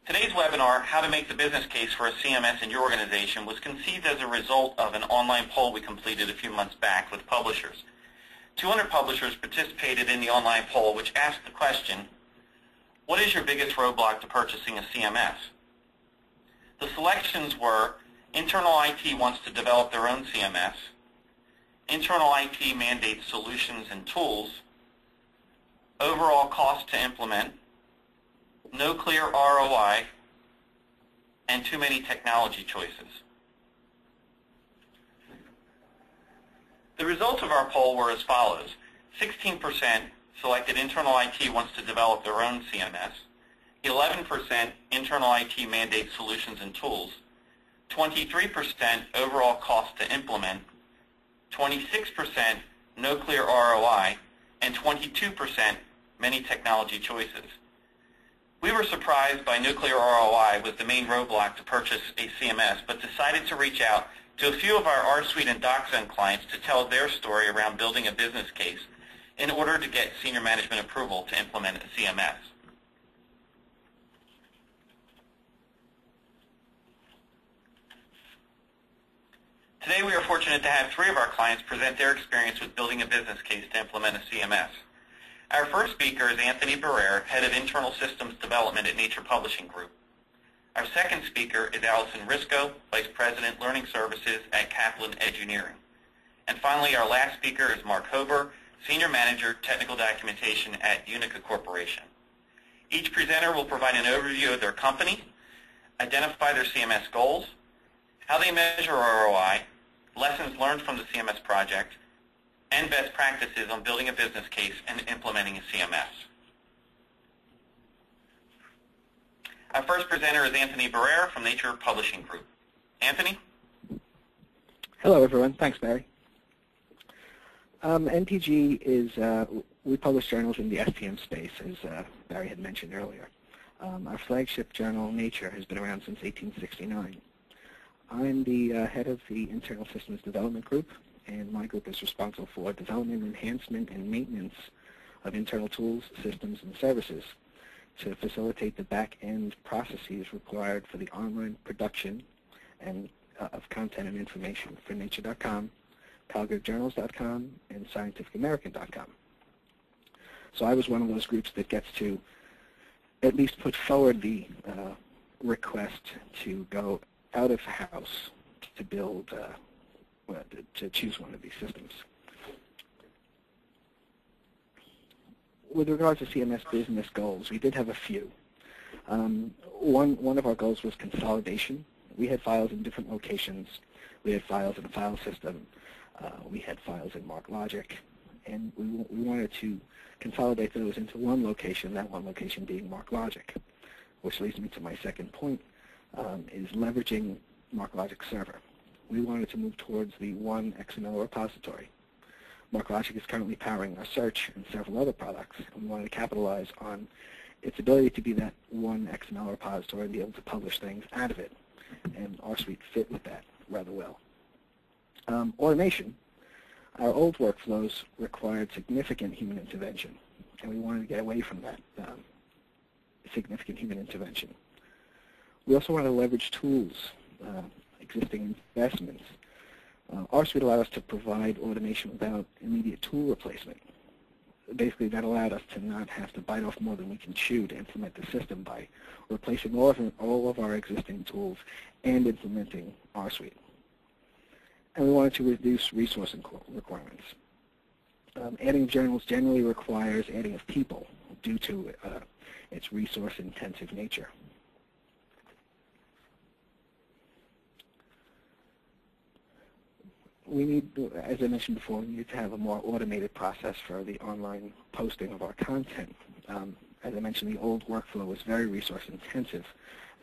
Today's webinar, How to Make the Business Case for a CMS in Your Organization, was conceived as a result of an online poll we completed a few months back with publishers. 200 publishers participated in the online poll, which asked the question, what is your biggest roadblock to purchasing a CMS? The selections were, internal IT wants to develop their own CMS, internal IT mandates solutions and tools, overall cost to implement, no clear ROI, and too many technology choices. The results of our poll were as follows. 16% selected internal IT wants to develop their own CMS, 11% internal IT mandates solutions and tools, 23% overall cost to implement, 26% no clear ROI, and 22% many technology choices. We were surprised by no clear ROI was the main roadblock to purchase a CMS, but decided to reach out to a few of our R-Suite and DocZone clients to tell their story around building a business case in order to get senior management approval to implement a CMS. Today we are fortunate to have 3 of our clients present their experience with building a business case to implement a CMS. Our first speaker is Anthony Barrere, Head of Internal Systems Development at Nature Publishing Group. Our second speaker is Allison Risco, Vice President, Learning Services at Kaplan EduNeering. And finally, our last speaker is Mark Hober, Senior Manager, Technical Documentation at Unica Corporation. Each presenter will provide an overview of their company, identify their CMS goals, how they measure ROI, lessons learned from the CMS project, and best practices on building a business case and implementing a CMS. Our first presenter is Anthony Barrere from Nature Publishing Group. Anthony? Hello, everyone. Thanks, Barry. NPG is, we publish journals in the STM space, as Barry had mentioned earlier. Our flagship journal, Nature, has been around since 1869. I'm the head of the Internal Systems Development Group, and my group is responsible for development, enhancement, and maintenance of internal tools, systems, and services to facilitate the back-end processes required for the online production and of content and information for Nature.com, CalGrowJournals.com, and ScientificAmerican.com. So I was one of those groups that gets to at least put forward the request to go out of house to build, to choose one of these systems. With regards to CMS business goals, we did have a few. One of our goals was consolidation. We had files in different locations. We had files in a file system. We had files in MarkLogic. And we wanted to consolidate those into one location, that one location being MarkLogic, which leads me to my second point, is leveraging MarkLogic server. We wanted to move towards the one XML repository. MarkLogic is currently powering our search and several other products, and we wanted to capitalize on its ability to be that one XML repository and be able to publish things out of it. And R-Suite fit with that rather well. Automation. Our old workflows required significant human intervention, and we wanted to get away from that significant human intervention. We also want to leverage tools, existing investments. R-Suite allowed us to provide automation without immediate tool replacement. Basically, that allowed us to not have to bite off more than we can chew to implement the system by replacing all of our existing tools and implementing R-Suite. And we wanted to reduce resourcing requirements. Adding journals generally requires adding of people due to its resource-intensive nature. We need, as I mentioned before, we need to have a more automated process for the online posting of our content. As I mentioned, the old workflow was very resource-intensive.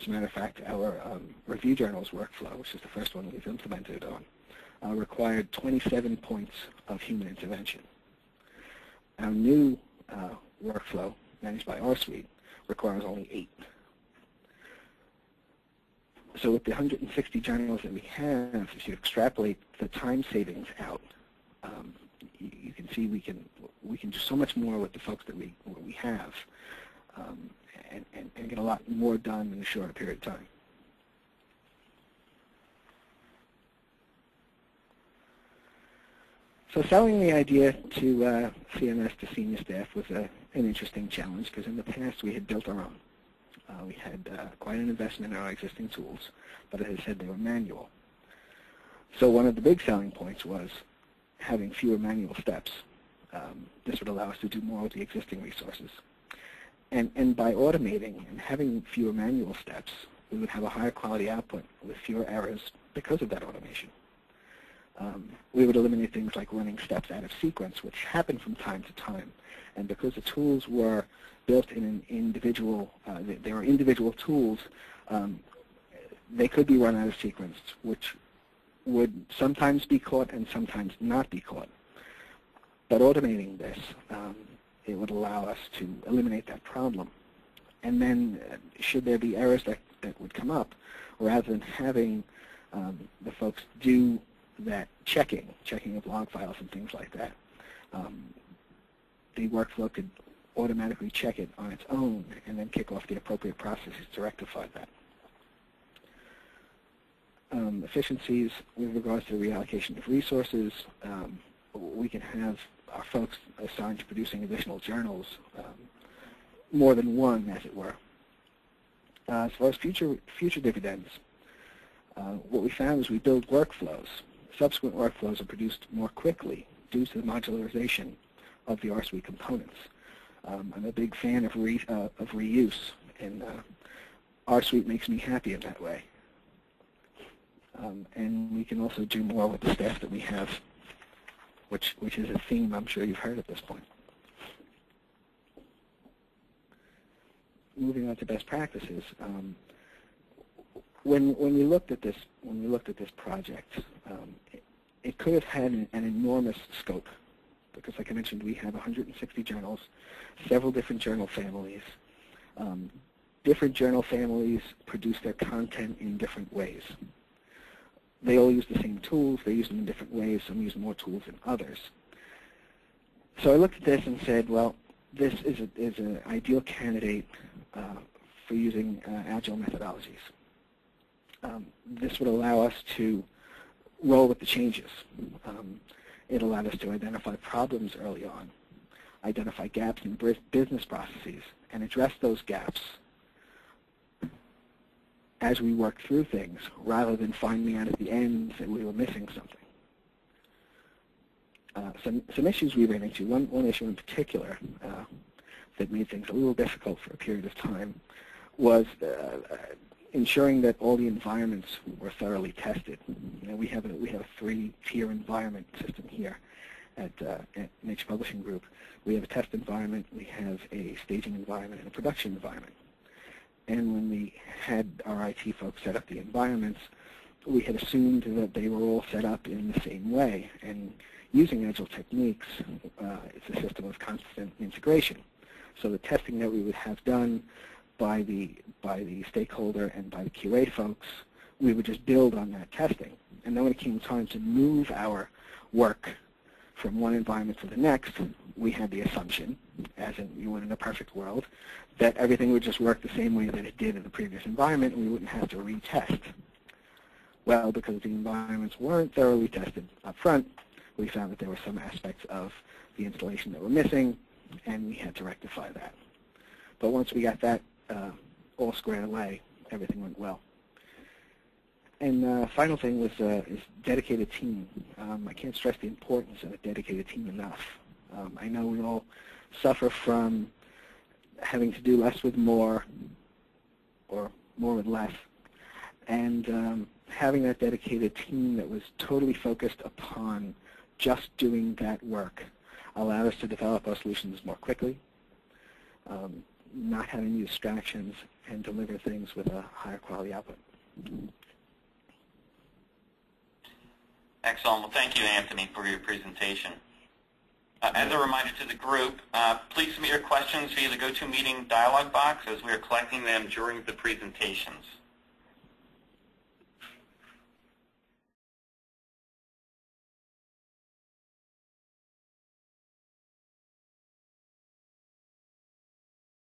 As a matter of fact, our review journals workflow, which is the first one we've implemented on, required 27 points of human intervention. Our new workflow, managed by R-Suite, requires only 8. So with the 160 journals that we have, if you extrapolate the time savings out, you can see we can do so much more with the folks that we have, and get a lot more done in a shorter period of time. So selling the idea to CMS to senior staff was an interesting challenge, because in the past we had built our own. We had quite an investment in our existing tools, but as I said, they were manual. So one of the big selling points was having fewer manual steps. This would allow us to do more with the existing resources. And by automating and having fewer manual steps, we would have a higher quality output with fewer errors because of that automation. We would eliminate things like running steps out of sequence, which happen from time to time. And because the tools were built in an individual, they were individual tools, they could be run out of sequence, which would sometimes be caught and sometimes not be caught. But automating this, it would allow us to eliminate that problem. And then should there be errors that would come up, rather than having the folks do that checking of log files and things like that, the workflow could automatically check it on its own and then kick off the appropriate processes to rectify that. Efficiencies with regards to the reallocation of resources, we can have our folks assigned to producing additional journals, more than one, as it were. As far as future dividends, what we found is we build workflows. Subsequent workflows are produced more quickly due to the modularization of the R-Suite components. I'm a big fan of reuse, and R-Suite makes me happy in that way. And we can also do more with the staff that we have, which is a theme I'm sure you've heard at this point. Moving on to best practices, when we looked at this project, it could have had an enormous scope, because, like I mentioned, we have 160 journals, several different journal families. Different journal families produce their content in different ways. They all use the same tools. They use them in different ways. Some use more tools than others. So I looked at this and said, well, this is an ideal candidate for using agile methodologies. This would allow us to roll with the changes. It allowed us to identify problems early on, identify gaps in business processes, and address those gaps as we work through things, rather than finding out at the end that we were missing something. Some issues we ran into, one issue in particular that made things a little difficult for a period of time, was ensuring that all the environments were thoroughly tested. You know, we have a 3-tier environment system here at Nature Publishing Group. We have a test environment, we have a staging environment, and a production environment. And when we had our IT folks set up the environments, we had assumed that they were all set up in the same way. And using Agile techniques, it's a system of constant integration. So the testing that we would have done by the stakeholder and by the QA folks, we would just build on that testing. And then when it came time to move our work from one environment to the next, we had the assumption, as in you would in a perfect world, that everything would just work the same way that it did in the previous environment, and we wouldn't have to retest. Well, because the environments weren't thoroughly tested up front, we found that there were some aspects of the installation that were missing, and we had to rectify that. But once we got that all squared away, everything went well. And final thing was is dedicated team. I can't stress the importance of a dedicated team enough. I know we all suffer from having to do less with more, or more with less, and having that dedicated team that was totally focused upon just doing that work allowed us to develop our solutions more quickly, not having any distractions, and deliver things with a higher quality output. Excellent. Well, thank you, Anthony, for your presentation. As a reminder to the group, please submit your questions via the GoToMeeting dialog box, as we are collecting them during the presentations.